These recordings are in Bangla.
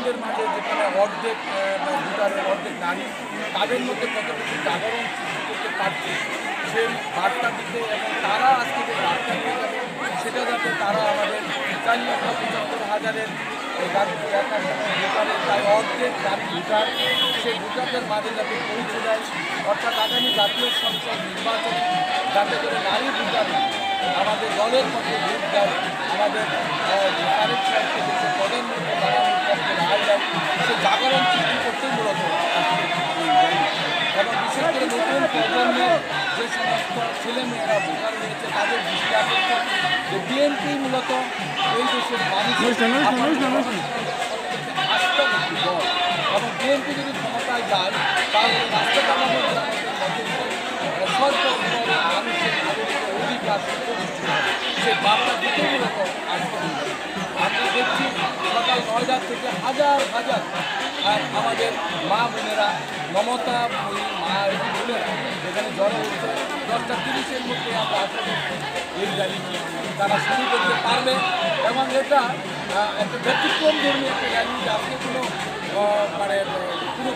তরুণদের মাঝে যেখানে অর্ধেক ভোটারের অর্ধেক নারী, তাদের মধ্যে কতটুকু জাগরণ সৃষ্টি করতে পারছে সেই বার্তা দিতে, এবং তারা আজকে যে বার্তা নিয়ে যাবে সেটা যাতে তারা আমাদের 4,75,000 ভোটারের প্রায় অর্ধেক নারী ভোটার, সেই ভোটারদের মাঝে যাতে পৌঁছে দেয়। অর্থাৎ আগামী জাতীয় সংসদ নির্বাচনে যাতে করে নারী ভোটার আমাদের দলের পক্ষে ভোট দেয়, আমাদের তারেক সাহেবকে দেশে প্রধানমন্ত্রী বানানোর পক্ষে রায় দেয়, সে জাগরণ সৃষ্টি করতেই মূলত এবং বিশেষ করে নতুন প্রজন্মের যে সমস্ত ছেলেমেয়েরা ভোটার রয়েছে তাদের দৃষ্টি আকর্ষণ যে বিএনপি মূলত এই দেশের মানুষের আস্থা একটি দল, এবং বিএনপি যদি ক্ষমতায় যায় তাহলে রাষ্ট্রকাঠামোর সরকার মানুষের নাগরিকের অধিকার সেই বার্তা দিতে মূলত আজকে আমরা দেখছি সকাল 9টার থেকে হাজার হাজার আমাদের মা বোনেরা, মমতা মা বোনেরা এখানে জড়ো হচ্ছে। 10:30-এর মধ্যে আমরা আশা করছি এই র্যালিটি তারা শুরু করতে পারবে, এবং এটা একটা ব্যতিক্রম ধর্মী একটা র্যালি, আজকে কোনো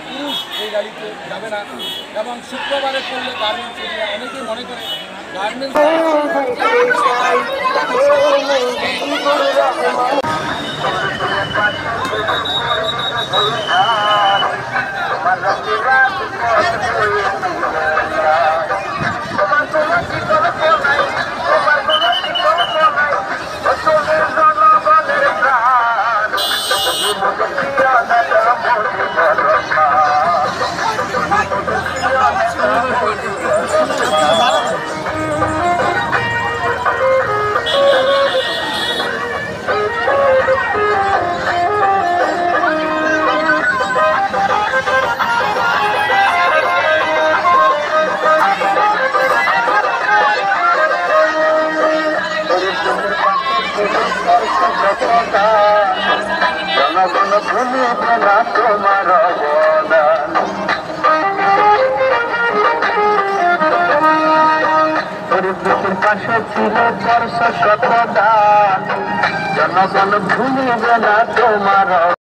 পুরুষ এই র্যালিতে যাবে না। এবং শুক্রবারে করলে গার্মেন্টস এরিয়া অনেকেই মনে করে গার্মেন্টস জনগণ ভুলিবে না তোমার অবদান, পরিস্থিতির পাশে ছিল বর্ষ শতদান, জনগণ ভুলিবে না তোমার